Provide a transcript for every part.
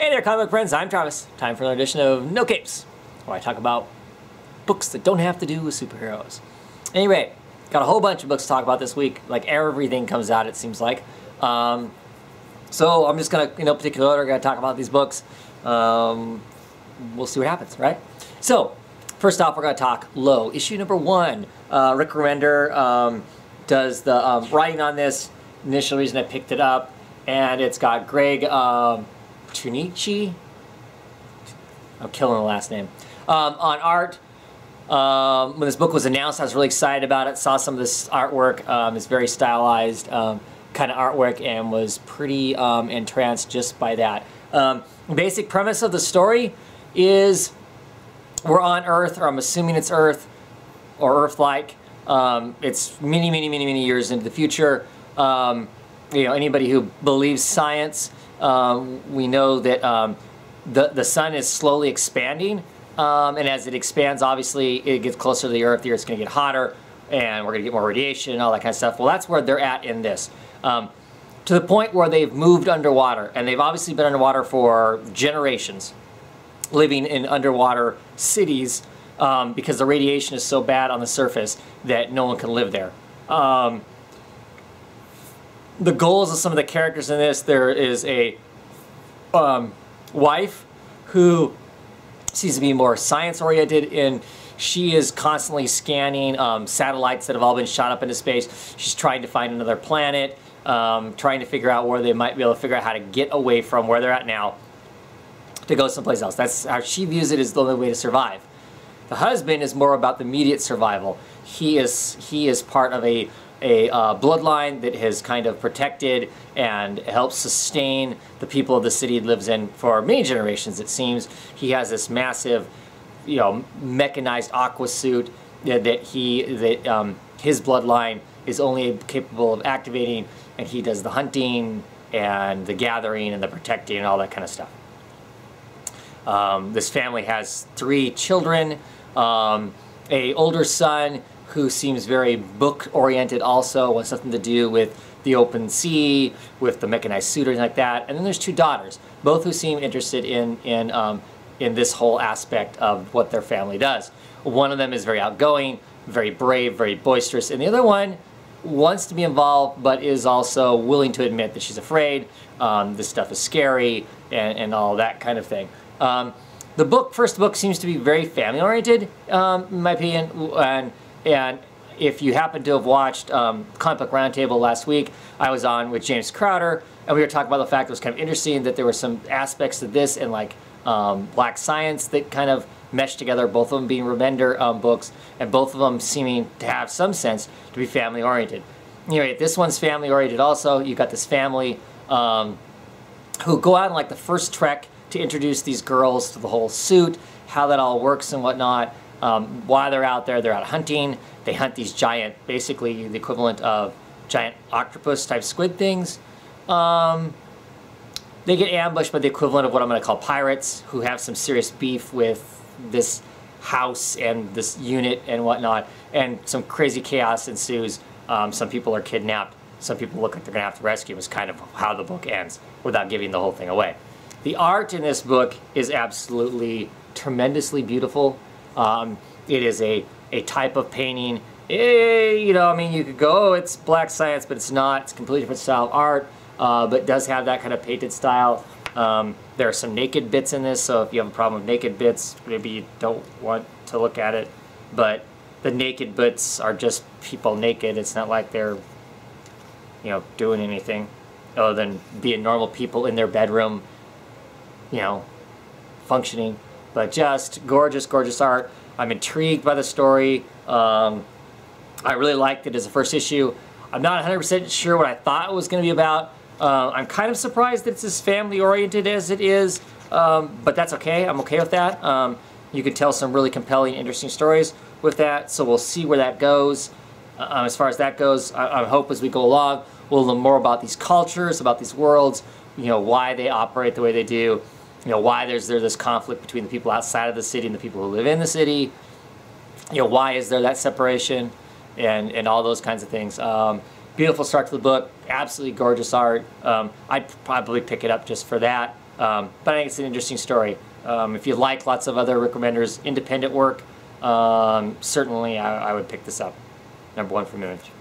Hey there, comic book friends, I'm Travis. Time for another edition of No Capes, where I talk about books that don't have to do with superheroes. Anyway, got a whole bunch of books to talk about this week. Like everything comes out, it seems like. So I'm just gonna, in no particular order, gonna talk about these books. We'll see what happens, right? So, first off, we're gonna talk Low, issue number 1. Rick Remender does the writing on this. Initial reason I picked it up, and it's got Greg Chunichi. I'm killing the last name. On art. When this book was announced, I was really excited about it. Saw some of this artwork. It's very stylized kind of artwork, and was pretty entranced just by that. Basic premise of the story is we're on Earth, or I'm assuming it's Earth, or Earth-like. It's many years into the future. You know, anybody who believes science, we know that the sun is slowly expanding, and as it expands, obviously, it gets closer to the Earth's going to get hotter, and we're going to get more radiation and all that kind of stuff. Well, that's where they're at in this. To the point where they've moved underwater, and they've obviously been underwater for generations, living in underwater cities, because the radiation is so bad on the surface that no one can live there. The goals of some of the characters in this, there is a wife who seems to be more science-oriented, and she is constantly scanning satellites that have all been shot up into space. She's trying to find another planet, trying to figure out where they might be able to figure out how to get away from where they're at now to go someplace else. That's how she views it, as the only way to survive. The husband is more about the immediate survival. He is part of a bloodline that has kind of protected and helped sustain the people of the city he lives in for many generations, it seems. He has this massive, you know, mechanized aqua suit that his bloodline is only capable of activating, and he does the hunting and the gathering and the protecting and all that kind of stuff. This family has 3 children, a older son who seems very book-oriented also, wants something to do with the open sea, with the mechanized suit, or anything like that. And then there's 2 daughters, both who seem interested in this whole aspect of what their family does. One of them is very outgoing, very brave, very boisterous, and the other one wants to be involved, but is also willing to admit that she's afraid, this stuff is scary, and all that kind of thing. The first book seems to be very family-oriented, in my opinion, and if you happen to have watched Comic Book Roundtable last week, I was on with James Crowder, and we were talking about the fact it was kind of interesting that there were some aspects of this and like black science that kind of meshed together, both of them being Remender books, and both of them seeming to have some sense to be family-oriented. Anyway, this one's family-oriented also. You got this family who go out on like the first trek to introduce these girls to the whole suit, how that all works and whatnot. While they're out there, they're out hunting. They hunt these giant, basically the equivalent of giant octopus-type squid things. They get ambushed by the equivalent of what I'm going to call pirates, who have some serious beef with this house and this unit and whatnot, and some crazy chaos ensues. Some people are kidnapped. Some people look like they're going to have to rescue them. Is kind of how the book ends, without giving the whole thing away. The art in this book is absolutely tremendously beautiful. It is a type of painting. You know, I mean, you could go, oh, it's black science, but it's not. It's a completely different style of art, but does have that kind of painted style. There are some naked bits in this, so if you have a problem with naked bits, maybe you don't want to look at it. But the naked bits are just people naked. It's not like they're, you know, doing anything other than being normal people in their bedroom, you know, functioning. But just gorgeous, gorgeous art. I'm intrigued by the story. I really liked it as a first issue. I'm not 100% sure what I thought it was going to be about. I'm kind of surprised that it's as family-oriented as it is, but that's okay. I'm okay with that. You can tell some really compelling, interesting stories with that, so we'll see where that goes. As far as that goes, I hope as we go along, we'll learn more about these cultures, about these worlds, you know, why they operate the way they do. You know, why there's this conflict between the people outside of the city and the people who live in the city. You know, why is there that separation, and all those kinds of things. Beautiful start to the book, absolutely gorgeous art. I'd probably pick it up just for that. But I think it's an interesting story. If you like lots of other Rick Remender's independent work, certainly I would pick this up. #1 from Image.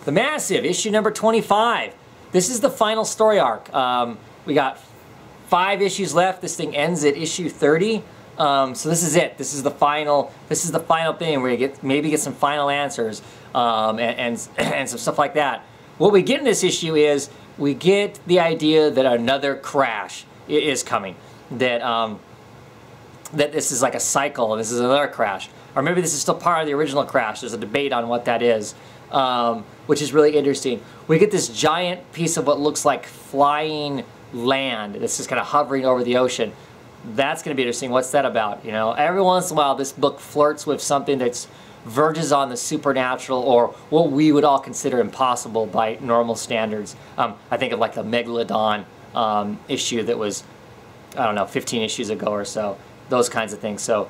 The Massive, issue number 25. This is the final story arc. We got 5 issues left. This thing ends at issue 30. So this is it. This is the final thing where you maybe get some final answers and some stuff like that. What we get in this issue is we get the idea that another crash is coming. That that this is like a cycle. This is another crash, or maybe this is still part of the original crash. There's a debate on what that is, which is really interesting. We get this giant piece of what looks like flying land. This is kind of hovering over the ocean. That's going to be interesting. What's that about? You know, every once in a while, this book flirts with something that's verges on the supernatural, or what we would all consider impossible by normal standards. I think of like the Megalodon issue that was, I don't know, 15 issues ago or so. Those kinds of things. So,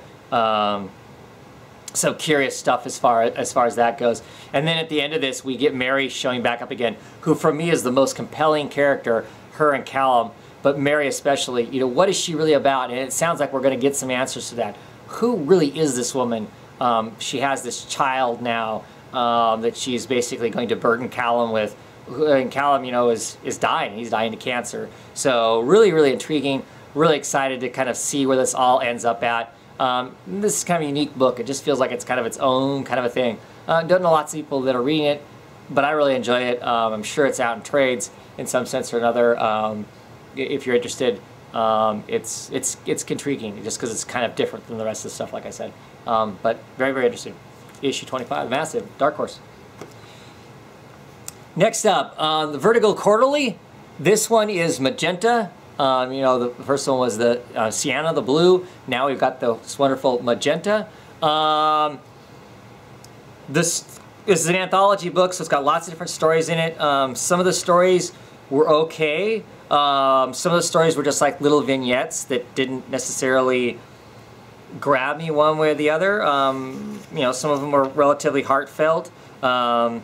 so curious stuff as far as that goes. And then at the end of this, we get Mary showing back up again, who for me is the most compelling character. Her and Callum, but Mary especially. You know, what is she really about? And it sounds like we're going to get some answers to that. Who really is this woman? She has this child now that she's basically going to burden Callum with. And Callum, you know, is dying. He's dying to cancer. So really, really intriguing. Really excited to kind of see where this all ends up at. This is kind of a unique book. It just feels like it's kind of its own kind of a thing. Don't know lots of people that are reading it, but I really enjoy it. I'm sure it's out in trades in some sense or another. If you're interested, it's intriguing just because it's kind of different than the rest of the stuff, like I said. But very, very interesting. Issue 25, Massive, Dark Horse. Next up, the Vertigo Quarterly. This one is Magenta. You know, the first one was the Sienna, the blue. Now we've got this wonderful Magenta. This is an anthology book, so it's got lots of different stories in it. Some of the stories were okay. Some of the stories were just like little vignettes that didn't necessarily grab me one way or the other. You know, some of them were relatively heartfelt. You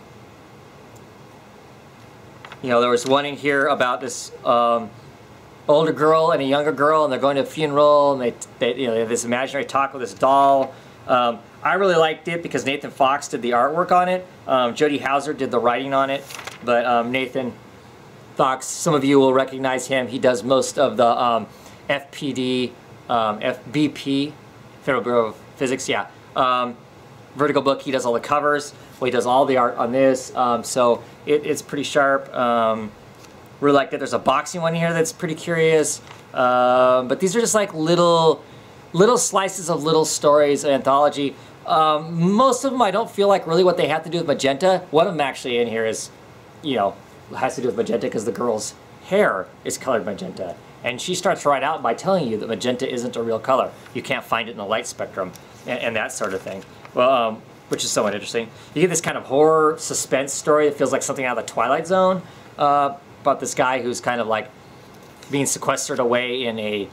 know, there was one in here about this older girl and a younger girl, and they're going to a funeral, and they you know, they have this imaginary talk with this doll. I really liked it because Nathan Fox did the artwork on it. Jody Hauser did the writing on it, but Nathan Fox, some of you will recognize him. He does most of the FPD, FBP, Federal Bureau of Physics, yeah. Vertigo book, he does all the covers. Well, he does all the art on this, so it's pretty sharp. Really like that. There's a boxing one here that's pretty curious. But these are just like little slices of little stories, anthology. Most of them I don't feel like really what they have to do with Magenta. One of them actually in here is, you know, has to do with Magenta because the girl's hair is colored magenta. And she starts right out by telling you that magenta isn't a real color. You can't find it in the light spectrum and that sort of thing. Well, which is somewhat interesting. You get this kind of horror suspense story that feels like something out of the Twilight Zone about this guy who's kind of like being sequestered away in a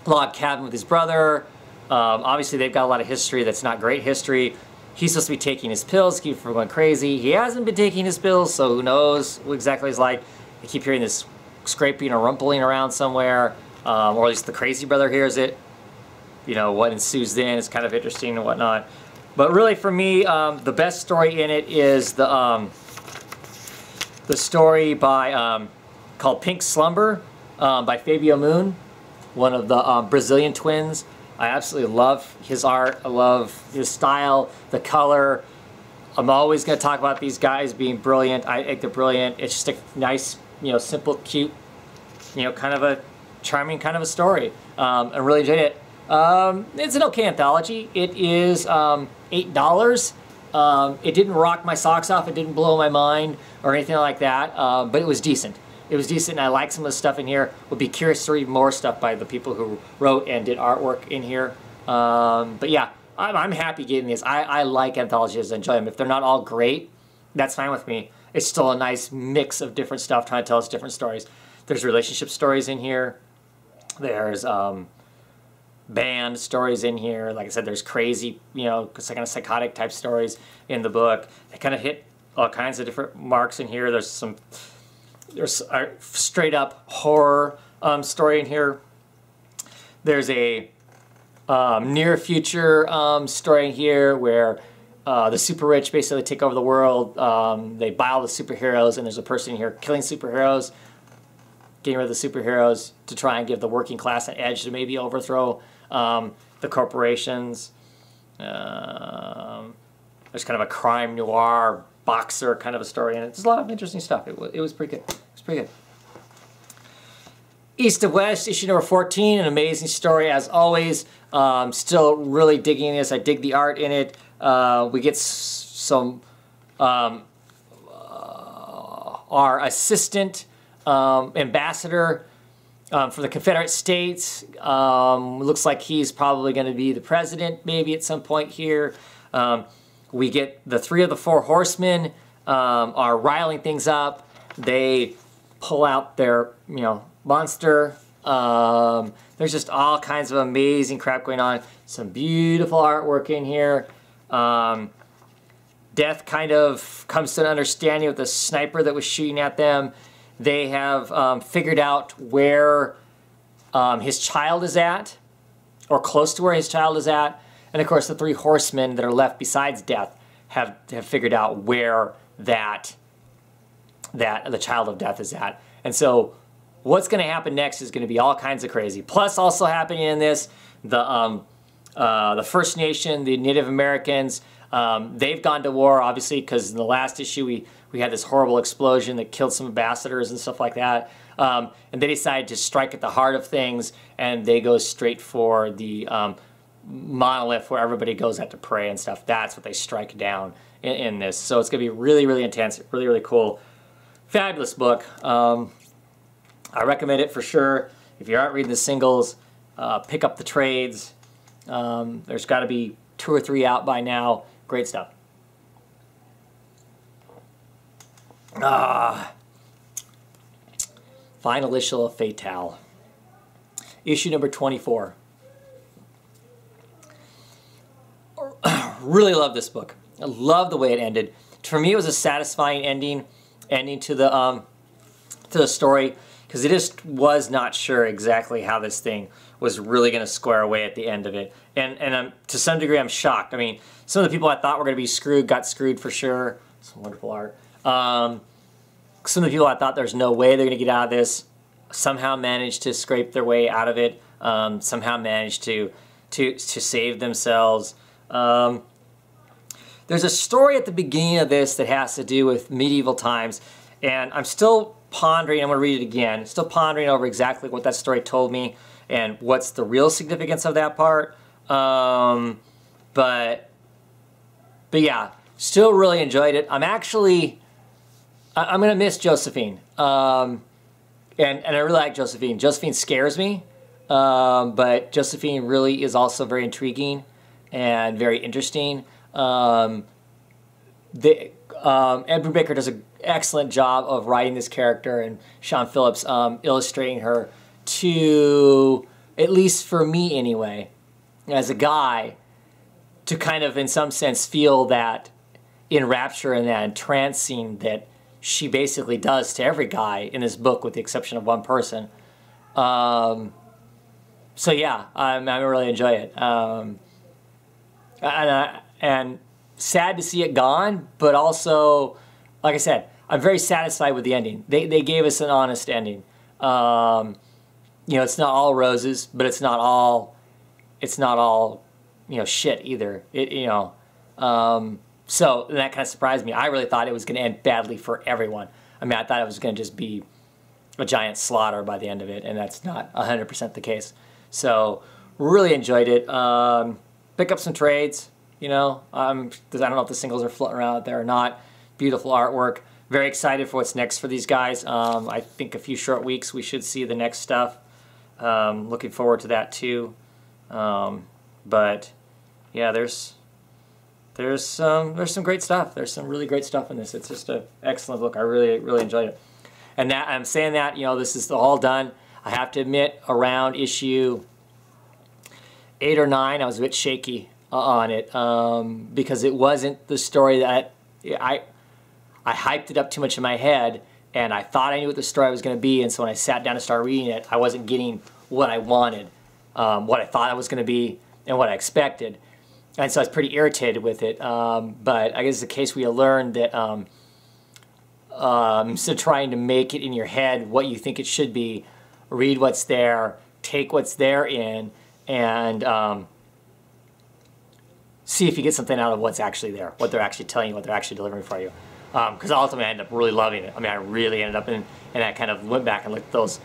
log cabin with his brother. Obviously, they've got a lot of history that's not great history. He's supposed to be taking his pills, keep from going crazy. He hasn't been taking his pills, so who knows what exactly he's like. I keep hearing this scraping or rumpling around somewhere, or at least the crazy brother hears it. You know, what ensues then is kind of interesting and whatnot. But really, for me, the best story in it is the story by called Pink Slumber by Fabio Moon, one of the Brazilian twins. I absolutely love his art. I love his style, the color. I'm always going to talk about these guys being brilliant. I think they're brilliant. It's just a nice, you know, simple, cute, you know, kind of a charming kind of a story. I really enjoyed it. It's an okay anthology. It is $8. It didn't rock my socks off. It didn't blow my mind or anything like that. But it was decent. It was decent, and I like some of the stuff in here. Would be curious to read more stuff by the people who wrote and did artwork in here. But yeah, I'm happy getting these. I like anthologies. I enjoy them. If they're not all great, that's fine with me. It's still a nice mix of different stuff trying to tell us different stories. There's relationship stories in here. There's band stories in here. Like I said, there's crazy, you know, kind of psychotic type stories in the book. They kind of hit all kinds of different marks in here. There's a straight up horror story in here. There's a near future story in here where the super rich basically take over the world. They buy all the superheroes, and there's a person here killing superheroes, getting rid of the superheroes to try and give the working class an edge to maybe overthrow the corporations. There's kind of a crime noir boxer kind of a story in it. There's a lot of interesting stuff. It was pretty good. It was pretty good. East of West, issue number 14, an amazing story as always. Still really digging this. I dig the art in it. We get some our assistant ambassador for the Confederate States. Looks like he's probably going to be the president maybe at some point here. We get the 3 of the 4 horsemen are riling things up. They pull out their, monster. There's just all kinds of amazing crap going on. Some beautiful artwork in here. Death kind of comes to an understanding with the sniper that was shooting at them. They have figured out where his child is at, or close to where his child is at. And of course, the 3 horsemen that are left besides Death have figured out where that the child of Death is at. And so what's going to happen next is going to be all kinds of crazy. Plus, also happening in this, the First Nation, the Native Americans, they've gone to war, obviously, because in the last issue we had this horrible explosion that killed some ambassadors and stuff like that. And they decided to strike at the heart of things, and they go straight for the monolith where everybody goes out to pray and stuff. That's what they strike down in this. So it's going to be really, really intense, really, really cool. Fabulous book. I recommend it for sure. If you aren't reading the singles, pick up the trades. There's got to be 2 or 3 out by now. Great stuff. Final issue of Fatale. Issue number 24. Really love this book. I love the way it ended. For me, it was a satisfying ending to the story, because I just was not sure exactly how this thing was really going to square away at the end of it. And to some degree, I'm shocked. I mean, some of the people I thought were going to be screwed got screwed for sure. Some wonderful art. Some of the people I thought there's no way they're going to get out of this somehow managed to scrape their way out of it. Somehow managed to save themselves. There's a story at the beginning of this that has to do with medieval times, and I'm still pondering. I'm going to read it again. Still pondering over exactly what that story told me and what's the real significance of that part. But yeah, still really enjoyed it. I'm going to miss Josephine. And I really like Josephine. Josephine scares me, but Josephine really is also very intriguing and very interesting. Ed Brubaker does an excellent job of writing this character, and Sean Phillips illustrating her to, at least for me anyway, as a guy, to kind of in some sense feel that enrapture and that entrancing that she basically does to every guy in this book, with the exception of one person. So yeah, I really enjoy it. And sad to see it gone, but also, like I said, I'm very satisfied with the ending. They gave us an honest ending. It's not all roses, but it's not all shit either. So that kind of surprised me. I really thought it was going to end badly for everyone. I mean, I thought it was going to just be a giant slaughter by the end of it, and that's not 100% the case. So really enjoyed it. Pick up some trades. I don't know if the singles are floating around out there or not. Beautiful artwork. Very excited for what's next for these guys. I think a few short weeks we should see the next stuff. Looking forward to that too. But yeah, there's some great stuff. There's some really great stuff in this. It's just an excellent book. I really enjoyed it. And that I'm saying that this is all done. I have to admit, around issue 8 or 9, I was a bit shaky on it, because it wasn't the story that I hyped it up too much in my head, and I thought I knew what the story was going to be, and so when I sat down to start reading it, I wasn't getting what I wanted, what I thought it was going to be, and what I expected. And so I was pretty irritated with it, but I guess it's a case where you learn that instead of trying to make it in your head what you think it should be, read what's there, take what's there in, and see if you get something out of what's actually there, what they're actually telling you, what they're actually delivering for you. Because ultimately I ended up really loving it. I mean, I really ended up in, and I kind of went back and looked at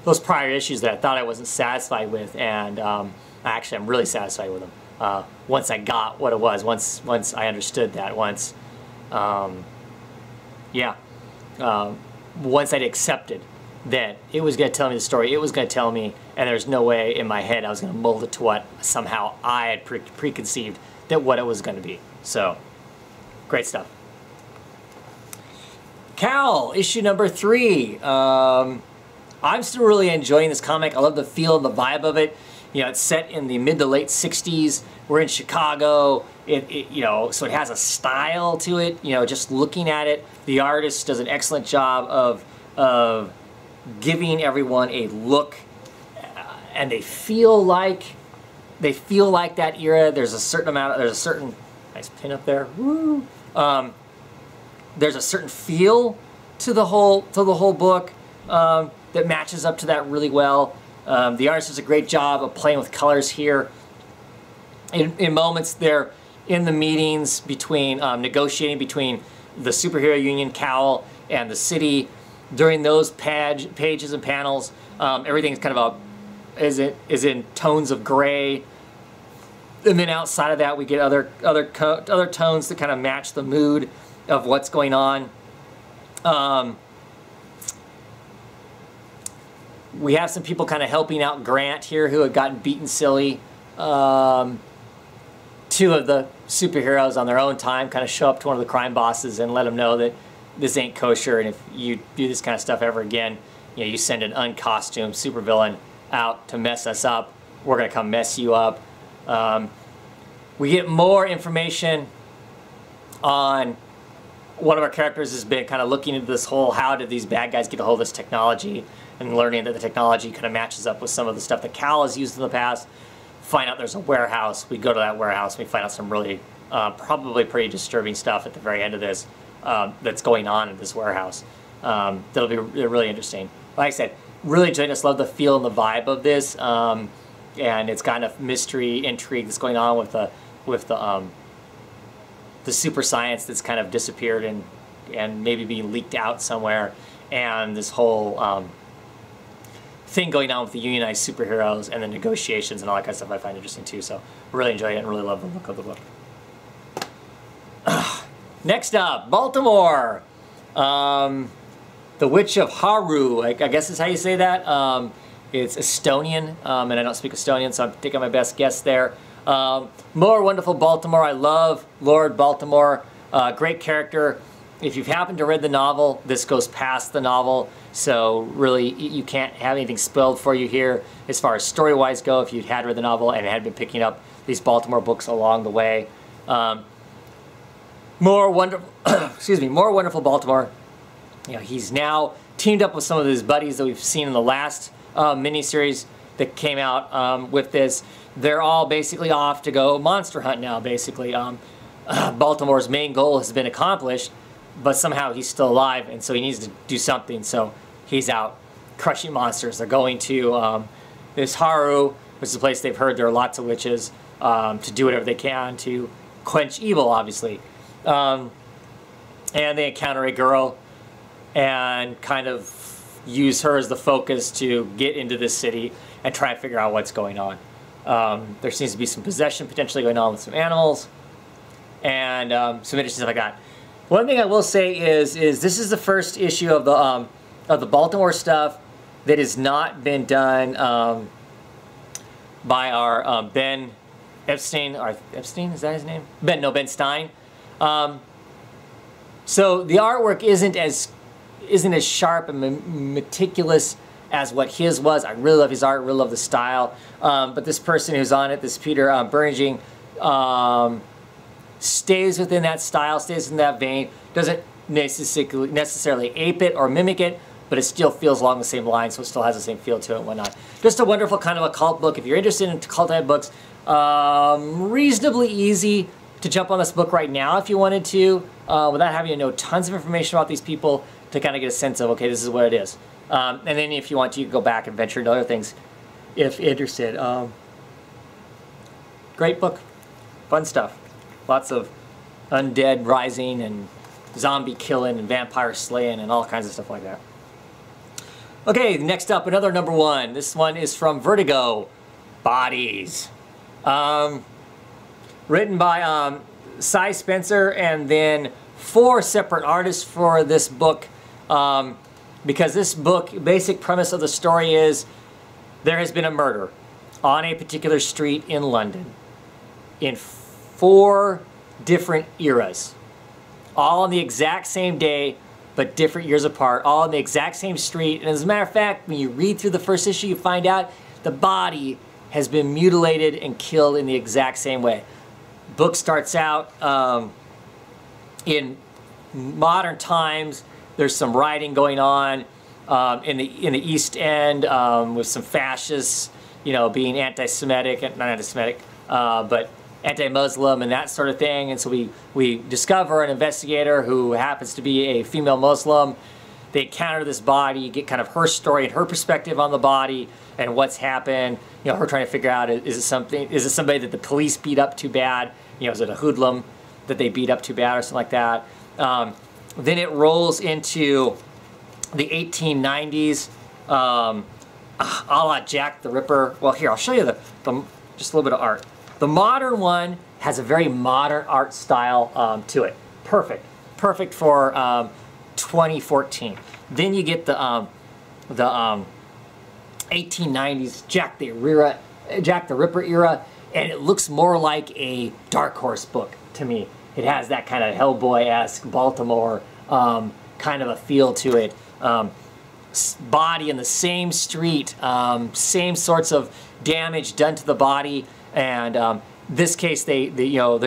those prior issues that I thought I wasn't satisfied with, and actually I'm really satisfied with them. Once I got what it was, once I understood that, once I'd accepted that it was going to tell me the story, it was going to tell me, and there's no way in my head I was going to mold it to what somehow I had preconceived that what it was going to be. So, great stuff. COWL, issue number 3. I'm still really enjoying this comic. I love the feel and the vibe of it. You know, it's set in the mid to late 60s. We're in Chicago. You know, so it has a style to it. You know, just looking at it, the artist does an excellent job of giving everyone a look, and they feel like that era. There's a certain nice pin up there. Woo. There's a certain feel to the whole book that matches up to that really well. The artist does a great job of playing with colors here. In moments, they're in the meetings between negotiating between the superhero union COWL and the city. During those pages and panels, everything's kind of is in tones of gray. And then outside of that, we get other tones that kind of match the mood of what's going on. We have some people kind of helping out Grant here who had gotten beaten silly. 2 of the superheroes on their own time kind of show up to one of the crime bosses and let them know that this ain't kosher, and if you do this kind of stuff ever again, you know, you send an uncostumed supervillain out to mess us up, we're going to come mess you up. We get more information on one of our characters has been kind of looking into this whole, how did these bad guys get a hold of this technology, and learning that the technology kind of matches up with some of the stuff that COWL has used in the past. Find out there's a warehouse. We go to that warehouse. We find out some really, probably pretty disturbing stuff at the very end of this that's going on in this warehouse. That'll be really interesting. Like I said, really enjoying this. Love the feel and the vibe of this, and it's kind of mystery, intrigue that's going on with the super science that's kind of disappeared and maybe being leaked out somewhere, and this whole thing going on with the unionized superheroes and the negotiations and all that kind of stuff I find interesting too. So really enjoy it and really love the look of the book. Next up, Baltimore. The Witch of Jarju, I guess is how you say that. It's Estonian, and I don't speak Estonian, so I'm taking my best guess there. More wonderful Baltimore. I love Lord Baltimore. Great character. If you've happened to read the novel, this goes past the novel, so really you can't have anything spoiled for you here as far as story-wise go if you had read the novel and had been picking up these Baltimore books along the way. More wonderful Baltimore. You know, he's now teamed up with some of his buddies that we've seen in the last miniseries that came out with this. They're all basically off to go monster hunt now, basically. Baltimore's main goal has been accomplished, but somehow he's still alive, and so he needs to do something, so he's out crushing monsters. They're going to this Jarju, which is a place they've heard there are lots of witches, to do whatever they can to quench evil, obviously. And they encounter a girl and kind of use her as the focus to get into this city and try and figure out what's going on. There seems to be some possession potentially going on with some animals, and some interesting stuff I got. One thing I will say is this is the first issue of the Baltimore stuff that has not been done by our Ben Epstein. Or Epstein, is that his name? Ben Stein. So the artwork isn't as sharp and meticulous as what his was. I really love his art, really love the style. But this person who's on it, this Peter Bernging, stays within that style, stays in that vein. Does it necessarily ape it or mimic it, but it still feels along the same line, so it still has the same feel to it and whatnot. Just a wonderful kind of occult book. If you're interested in occult type books, reasonably easy to jump on this book right now if you wanted to, without having to know tons of information about these people to kind of get a sense of, okay, this is what it is. And then if you want to, you can go back and venture into other things if interested. Great book. Fun stuff. Lots of undead rising and zombie killing and vampire slaying and all kinds of stuff like that. Okay, next up, another number one. This one is from Vertigo, Bodies. Written by Cy Spencer and then 4 separate artists for this book. Because this book, basic premise of the story is there has been a murder on a particular street in London in 4 different eras. All on the exact same day, but different years apart, all on the exact same street. And as a matter of fact, when you read through the first issue, you find out the body has been mutilated and killed in the exact same way. Book starts out in modern times. There's some rioting going on in the East End with some fascists, you know, being anti-Semitic, not anti-Semitic, but anti-Muslim and that sort of thing. And so we discover an investigator who happens to be a female Muslim. They encounter this body, get kind of her story and her perspective on the body and what's happened. You know, her trying to figure out, is it somebody that the police beat up too bad? You know, is it a hoodlum that they beat up too bad or something like that? Then it rolls into the 1890s, a la Jack the Ripper. Well, here, I'll show you just a little bit of art. The modern one has a very modern art style to it. Perfect. Perfect for 2014. Then you get the 1890s Jack the Ripper era, and it looks more like a Dark Horse book to me. It has that kind of Hellboy-esque Baltimore kind of a feel to it. Body in the same street, same sorts of damage done to the body, and this case, the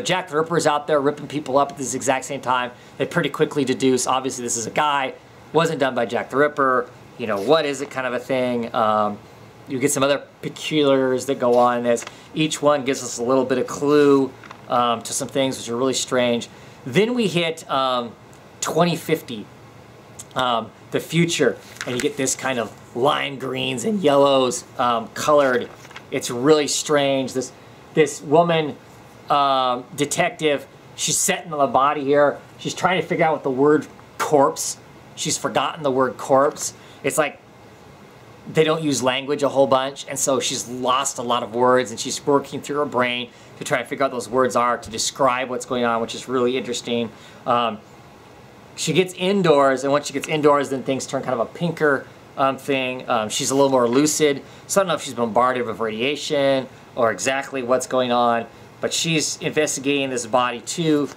Jack the Ripper is out there ripping people up at this exact same time. They pretty quickly deduce, obviously this is a guy, wasn't done by Jack the Ripper. You know, what is it kind of a thing? You get some other peculiars that go on in this. Each one gives us a little bit of clue to some things which are really strange. Then we hit 2050, the future, and you get this kind of lime greens and yellows colored. It's really strange. This woman, detective, she's setting on the body here. She's trying to figure out what the word corpse. She's forgotten the word corpse. It's like they don't use language a whole bunch, and so she's lost a lot of words, and she's working through her brain to try and figure out what those words are to describe what's going on, which is really interesting. She gets indoors, and once she gets indoors, then things turn kind of a pinker thing. She's a little more lucid, so I don't know if she's bombarded with radiation or exactly what's going on, but she's investigating this body too,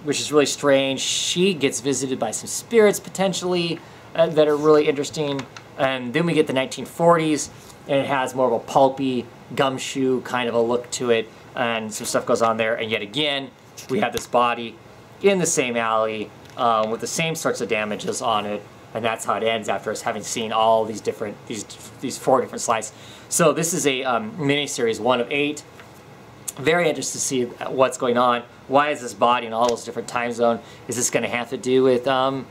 which is really strange. She gets visited by some spirits potentially that are really interesting. And then we get the 1940s, and it has more of a pulpy, gumshoe kind of a look to it, and some stuff goes on there. And yet again, we have this body in the same alley with the same sorts of damages on it, and that's how it ends after us having seen all these different, these 4 different slices. So this is a mini-series, 1 of 8. Very interested to see what's going on. Why is this body in all those different time zones? Is this going to have to do with a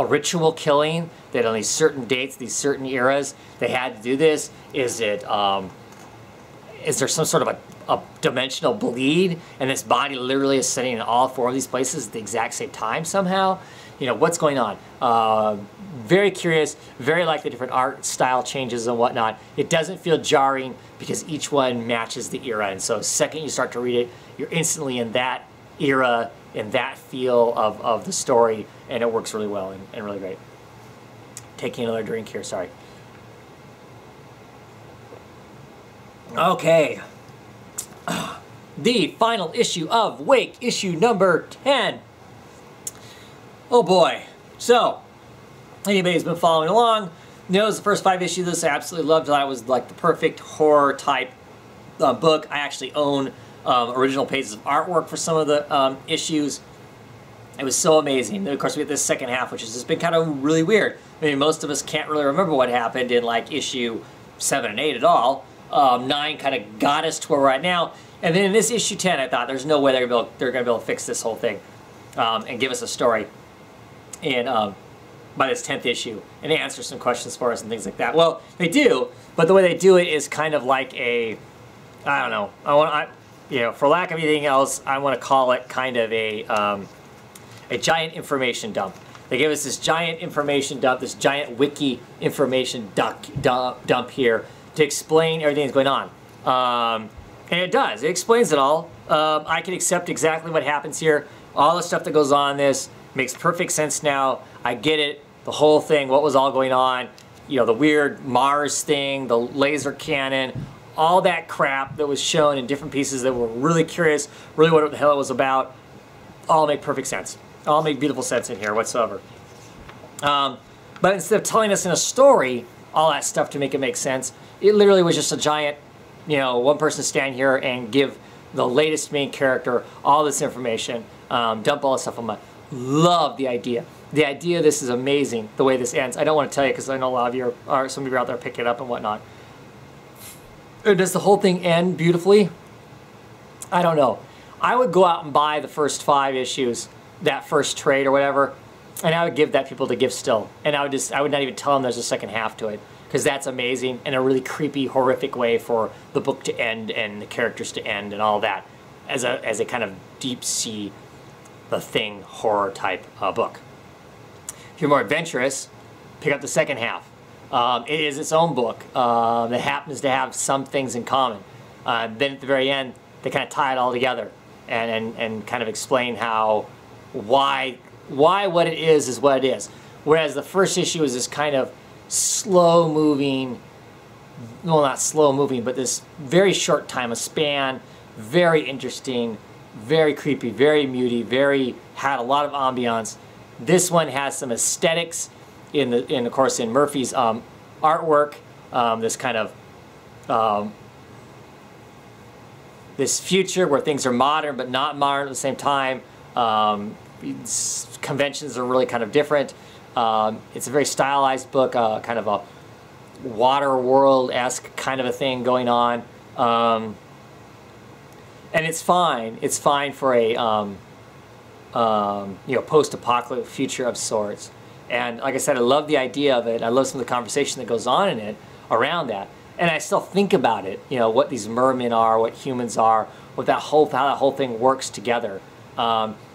ritual killing, that on these certain dates, these certain eras, they had to do this? Is it, is there some sort of a dimensional bleed, and this body literally is sitting in all 4 of these places at the exact same time somehow? You know, what's going on? Very curious, very like the different art style changes and whatnot. It doesn't feel jarring because each one matches the era, and so the second you start to read it, you're instantly in that era, in that feel of the story, and it works really well and really great. Taking another drink here, sorry. Okay. The final issue of Wake, issue number 10. Oh boy. So, anybody who's been following along knows the first 5 issues of this I absolutely loved. That was like the perfect horror type book. I actually own original pages of artwork for some of the issues. It was so amazing. And of course, we had this second half, which has just been kind of really weird. I mean, most of us can't really remember what happened in like issue 7 and 8 at all. 9 kind of got us to where we're at now. And then in this issue 10, I thought there's no way they're going to be able to fix this whole thing and give us a story by this 10th issue and answer some questions for us and things like that. Well, they do, but the way they do it is kind of like a, I don't know, you know, for lack of anything else, I want to call it kind of a giant information dump. They gave us this giant information dump, this giant wiki information dump here to explain everything that's going on. And it does. It explains it all. I can accept exactly what happens here. All the stuff that goes on in this makes perfect sense now. I get it. The whole thing, what was all going on, you know, the weird Mars thing, the laser cannon, all that crap that was shown in different pieces that were really curious, really what the hell it was about, all make perfect sense. All make beautiful sense in here whatsoever. But instead of telling us in a story all that stuff to make it make sense, it literally was just a giant, you know, one person stand here and give the latest main character all this information, dump all this stuff on my. Love the idea. The idea of this is amazing, the way this ends. I don't want to tell you because I know a lot of you are some of you are out there picking it up and whatnot. Does the whole thing end beautifully? I don't know. I would go out and buy the first 5 issues, that first trade or whatever, and I would give that people to give still. And I would not even tell them there's a second half to it, because that's amazing and a really creepy, horrific way for the book to end and the characters to end and all that, as a kind of deep sea, The Thing horror type book. If you're more adventurous, pick up the second half. It is its own book that happens to have some things in common. Then at the very end, they kind of tie it all together and kind of explain how, why what it is what it is. Whereas the first issue is this kind of slow moving, well, not slow moving, but this very short time, a span, very interesting, very creepy, very moody, had a lot of ambiance. This one has some aesthetics of course in Murphy's artwork, this kind of this future where things are modern but not modern at the same time. Conventions are really kind of different. It's a very stylized book, kind of a water world-esque kind of a thing going on. And it's fine. It's fine for a you know, post-apocalyptic future of sorts. And like I said, I love the idea of it. I love some of the conversation that goes on in it around that. And I still think about it, you know, what these mermen are, what humans are, how that whole thing works together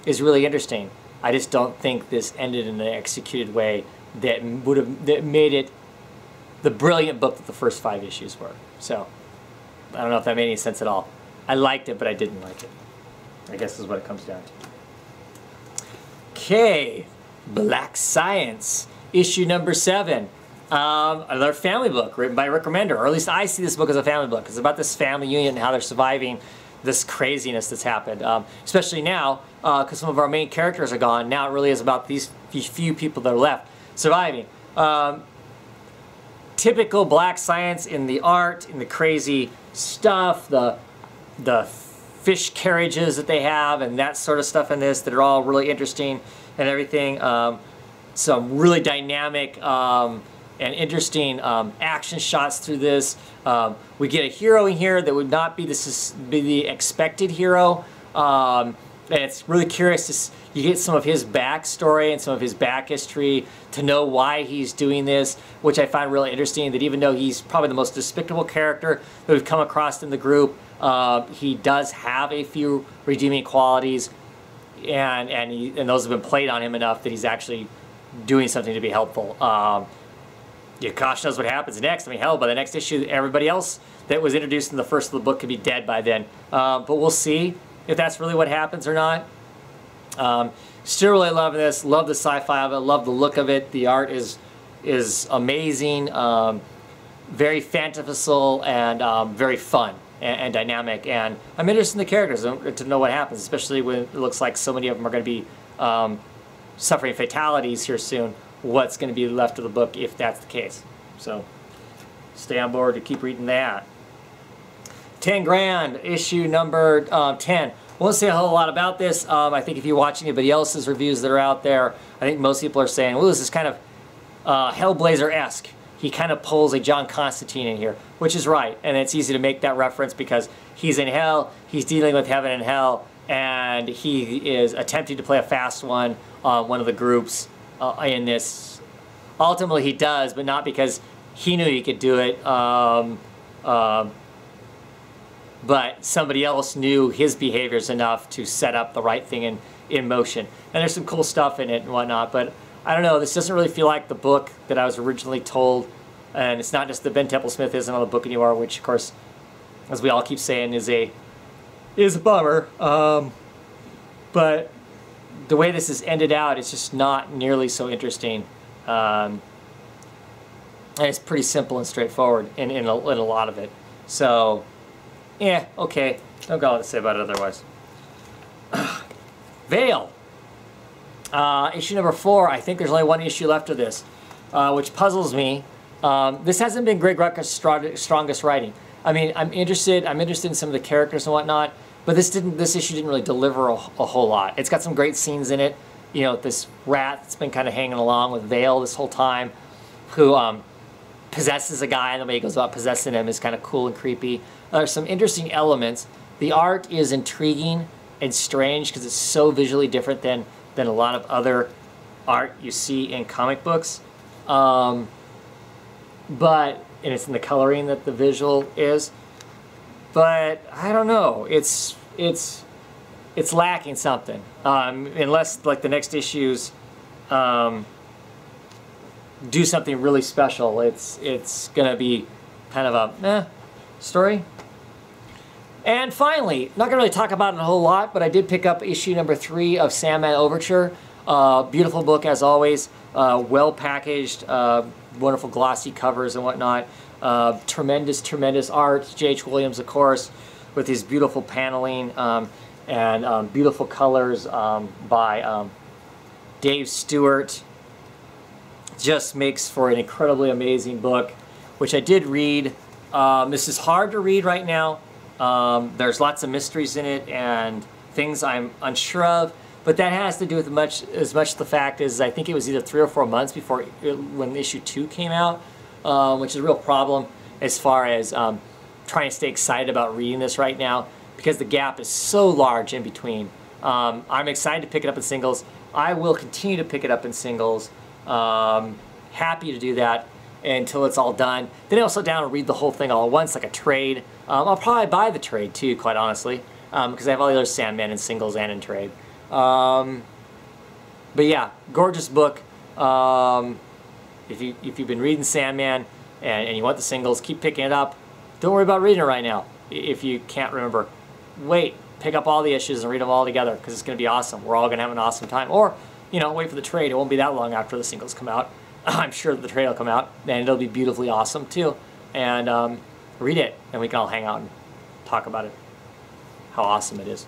is really interesting. I just don't think this ended in an executed way that made it the brilliant book that the first 5 issues were. So I don't know if that made any sense at all. I liked it, but I didn't like it, I guess is what it comes down to. Okay, Black Science, issue number 7. Another family book written by Rick Remender, or at least I see this book as a family book. It's about this family unit and how they're surviving this craziness that's happened, especially now because some of our main characters are gone. Now it really is about these few people that are left surviving. Typical Black Science in the art, in the crazy stuff, the fish carriages that they have and that sort of stuff in this that are all really interesting and everything. Some really dynamic and interesting action shots through this. We get a hero in here that would not be the expected hero. And it's really curious you get some of his backstory and some of his back history to know why he's doing this, which I find really interesting, that even though he's probably the most despicable character that we've come across in the group, he does have a few redeeming qualities, and those have been played on him enough that he's actually doing something to be helpful. Gosh knows what happens next. I mean, hell, by the next issue, everybody else that was introduced in the first of the book could be dead by then. But we'll see if that's really what happens or not. Still really loving this. Love the sci-fi of it. Love the look of it. The art is amazing. Very fanciful and very fun and dynamic. And I'm interested in the characters to know what happens, especially when it looks like so many of them are going to be suffering fatalities here soon. What's going to be left of the book if that's the case. So stay on board to keep reading that. 10 grand, issue number 10. Won't say a whole lot about this. I think if you watch anybody else's reviews that are out there, I think most people are saying, well, this is kind of Hellblazer-esque. He kind of pulls a John Constantine in here, which is right. And it's easy to make that reference because he's in hell, he's dealing with heaven and hell, and he is attempting to play a fast one on one of the groups in this. Ultimately, he does, but not because he knew he could do it. But somebody else knew his behaviors enough to set up the right thing in motion. And there's some cool stuff in it and whatnot, but I don't know, this doesn't really feel like the book that I was originally told, and it's not just the Ben Temple-Smith isn't on the book anymore, which of course, as we all keep saying, is a bummer. But the way this has ended out, it's just not nearly so interesting. And it's pretty simple and straightforward in a lot of it. So, yeah, okay. Don't got a lot to say about it otherwise. Veil. Issue number 4. I think there's only one issue left of this, which puzzles me. This hasn't been Greg Rucka's strongest writing. I mean, I'm interested in some of the characters and whatnot, but this issue didn't really deliver a whole lot. It's got some great scenes in it. You know, this rat that's been kind of hanging along with Veil this whole time, who possesses a guy, and the way he goes about possessing him is kind of cool and creepy. There's some interesting elements. The art is intriguing and strange because it's so visually different than a lot of other art you see in comic books. And it's in the coloring that the visual is. But I don't know. It's lacking something. Unless like the next issues do something really special, it's gonna be kind of a story. And finally, not gonna really talk about it a whole lot, but I did pick up issue number 3 of Sandman Overture. Beautiful book as always, well packaged, wonderful glossy covers and whatnot. Tremendous art. J.H. Williams, of course, with his beautiful paneling and beautiful colors by Dave Stewart. Just makes for an incredibly amazing book, which I did read. This is hard to read right now. There's lots of mysteries in it and things I'm unsure of, but that has to do with as much the fact is I think it was either 3 or 4 months before when issue 2 came out, which is a real problem as far as trying to stay excited about reading this right now because the gap is so large in between. I'm excited to pick it up in singles. I will continue to pick it up in singles. Happy to do that until it's all done. Then I'll sit down and read the whole thing all at once like a trade. I'll probably buy the trade too, quite honestly, because I have all the other Sandman in singles and in trade. But yeah, gorgeous book. If you've been reading Sandman and you want the singles, keep picking it up. Don't worry about reading it right now. If you can't remember, wait, pick up all the issues and read them all together because it's going to be awesome. We're all going to have an awesome time. Or, you know, wait for the trade. It won't be that long after the singles come out. I'm sure that the trade will come out and it'll be beautifully awesome too. And read it and we can all hang out and talk about it. How awesome it is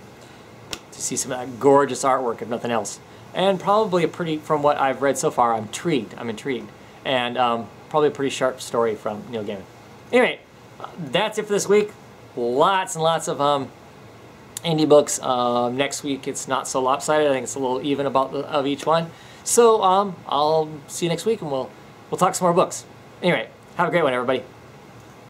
to see some of that gorgeous artwork, if nothing else. And probably a pretty, from what I've read so far, I'm intrigued. And probably a pretty sharp story from Neil Gaiman. Anyway, that's it for this week. Lots and lots of indie books. Next week it's not so lopsided. I think it's a little even of each one. So I'll see you next week and we'll talk some more books. Anyway, have a great one, everybody.